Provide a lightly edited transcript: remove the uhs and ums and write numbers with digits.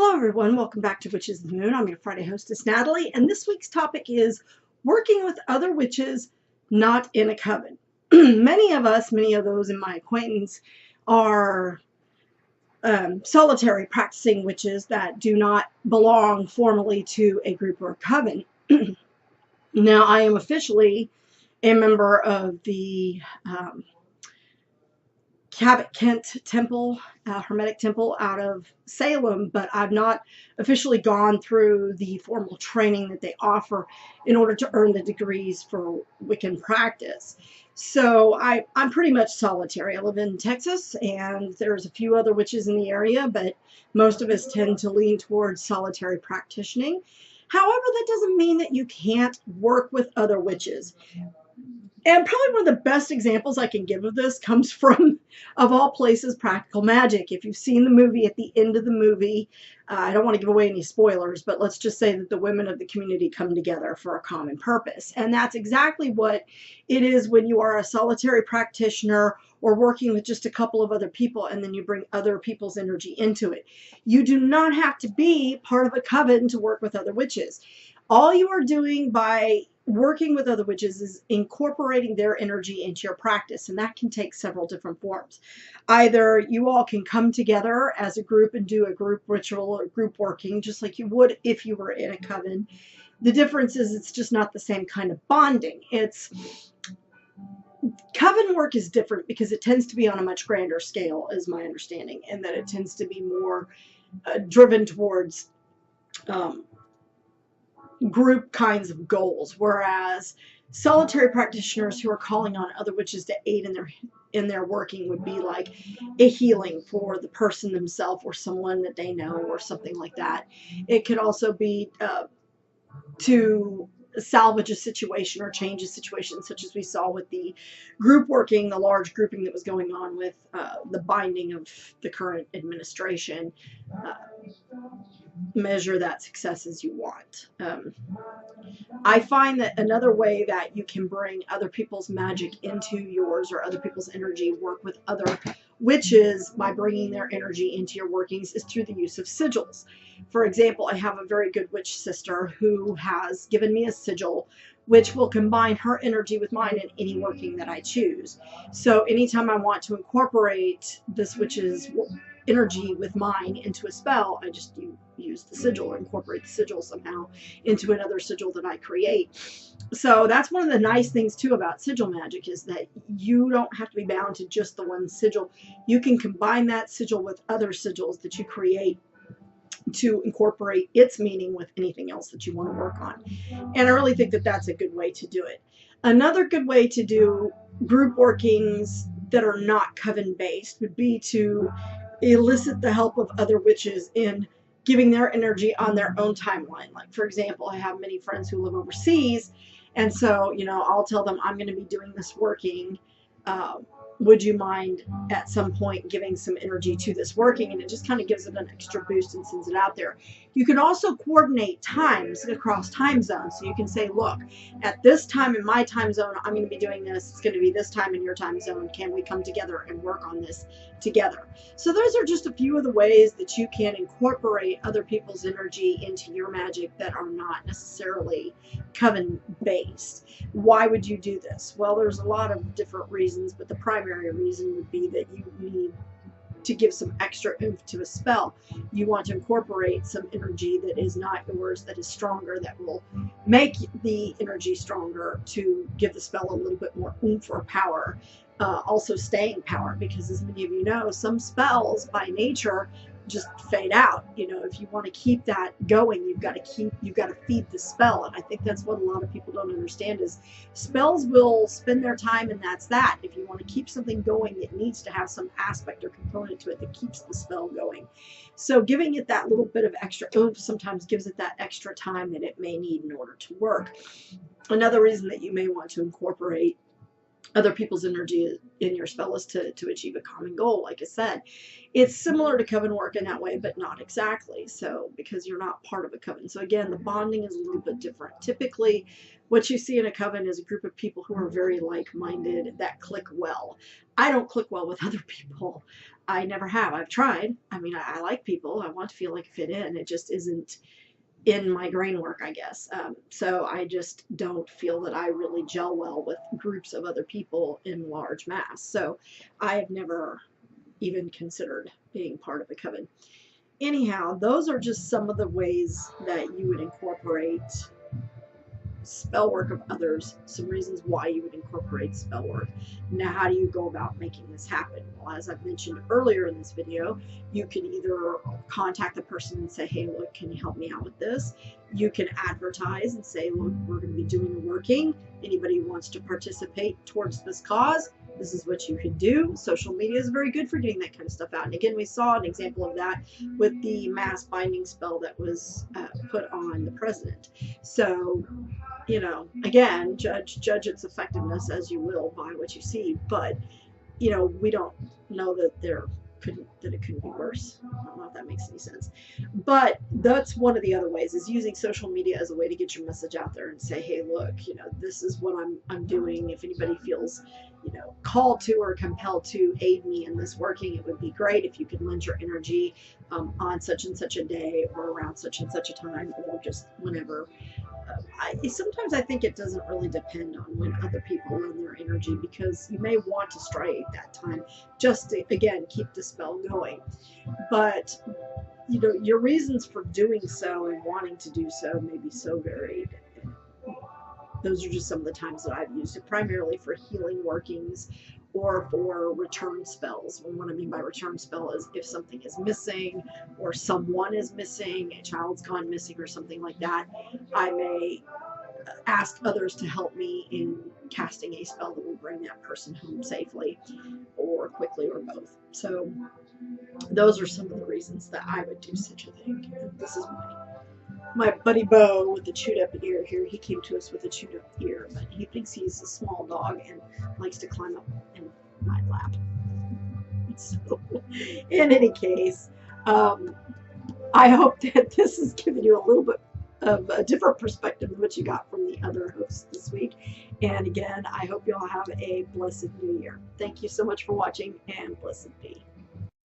Hello everyone, welcome back to Witches of the Moon. I'm your Friday hostess, Natalie, and this week's topic is working with other witches not in a coven. Many of those in my acquaintance are solitary practicing witches that do not belong formally to a group or a coven. Now, I am officially a member of the Cabot Kent Temple, Hermetic Temple out of Salem, but I've not officially gone through the formal training that they offer in order to earn the degrees for Wiccan practice. So I'm pretty much solitary. I live in Texas, and there's a few other witches in the area, but most of us tend to lean towards solitary practicing. However, that doesn't mean that you can't work with other witches. And probably one of the best examples I can give of this comes from, of all places, Practical Magic. If you've seen the movie, at the end of the movie, I don't want to give away any spoilers, but let's just say that the women of the community come together for a common purpose. And that's exactly what it is when you are a solitary practitioner or working with just a couple of other people, and then you bring other people's energy into it. You do not have to be part of a coven to work with other witches. All you are doing by working with other witches is incorporating their energy into your practice, and that can take several different forms. Either you all can come together as a group and do a group ritual or group working, just like you would if you were in a coven. The difference is it's just not the same kind of bonding. Coven work is different because it tends to be on a much grander scale, is my understanding, and that it tends to be more driven towards group kinds of goals, whereas solitary practitioners who are calling on other witches to aid in their working would be like a healing for the person themselves or someone that they know or something like that. It could also be to salvage a situation or change a situation, such as we saw with the group working, the large grouping that was going on with the binding of the current administration. Measure that success as you want. I find that another way that you can bring other people's magic into yours or other people's energy, work with other witches by bringing their energy into your workings, is through the use of sigils. For example, I have a very good witch sister who has given me a sigil which will combine her energy with mine in any working that I choose. So anytime I want to incorporate this witch's energy with mine into a spell, I just use the sigil or incorporate the sigil somehow into another sigil that I create. So that's one of the nice things too about sigil magic, is that you don't have to be bound to just the one sigil. You can combine that sigil with other sigils that you create to incorporate its meaning with anything else that you want to work on. And I really think that that's a good way to do it. Another good way to do group workings that are not coven based would be to elicit the help of other witches in giving their energy on their own timeline. Like, for example, I have many friends who live overseas, and so, I'll tell them I'm going to be doing this working. Would you mind at some point giving some energy to this working? And it just kind of gives it an extra boost and sends it out there. You can also coordinate times across time zones. So you can say, look, at this time in my time zone, I'm going to be doing this. It's going to be this time in your time zone. Can we come together and work on this together? So those are just a few of the ways that you can incorporate other people's energy into your magic that are not necessarily coven based. Why would you do this? Well, there's a lot of different reasons, but the primary reason would be that you need to give some extra oomph to a spell. You want to incorporate some energy that is not yours, that is stronger, that will make the energy stronger to give the spell a little bit more oomph or power. Also staying power, because as many of you know, some spells by nature just fade out. If you want to keep that going, you've got to feed the spell. And I think that's what a lot of people don't understand, is spells will spend their time and that's that. If you want to keep something going, it needs to have some aspect or component to it that keeps the spell going. So giving it that little bit of extra oomph sometimes gives it that extra time that it may need in order to work. Another reason that you may want to incorporate other people's energy in your spell is to achieve a common goal. Like I said, it's similar to coven work in that way, but not exactly. So, because you're not part of a coven. So again, the bonding is a little bit different. Typically, what you see in a coven is a group of people who are very like-minded that click well. I don't click well with other people. I never have. I've tried. I mean, I like people. I want to feel like I fit in. It just isn't in my brain work, I guess. So I just don't feel that I really gel well with groups of other people in large mass. So I have never even considered being part of a coven. Anyhow, those are just some of the ways that you would incorporate spell work of others, some reasons why you would incorporate spell work. Now, how do you go about making this happen? Well, as I've mentioned earlier in this video, you can either contact the person and say, hey, look, can you help me out with this? You can advertise and say, look, we're going to be doing a working. Anybody who wants to participate towards this cause, this is what you can do. Social media is very good for getting that kind of stuff out. And again, we saw an example of that with the mass binding spell that was put on the president. So, you know, again, judge its effectiveness as you will by what you see. But, you know, we don't know that it couldn't be worse. I don't know if that makes any sense. But that's one of the other ways, is using social media as a way to get your message out there and say, hey, look, you know, this is what I'm doing. If anybody feels, you know, called to or compelled to aid me in this working, it would be great if you could lend your energy on such and such a day or around such and such a time, or just whenever. Sometimes I think it doesn't really depend on when other people lend their energy, because you may want to striate that time just to, again, keep the spell going. But, you know, your reasons for doing so and wanting to do so may be so varied. Those are just some of the times that I've used it, primarily for healing workings or for return spells. And what I mean by return spell is if something is missing or someone is missing, a child's gone missing or something like that, I may ask others to help me in casting a spell that will bring that person home safely or quickly, or both. So those are some of the reasons that I would do such a thing. This is my buddy Bo with the chewed up ear here. He came to us with a chewed up ear, but he thinks he's a small dog and likes to climb up in my lap. So, in any case, I hope that this has given you a little bit of a different perspective than what you got from the other hosts this week. And again, I hope you all have a blessed new year. Thank you so much for watching, and blessed be.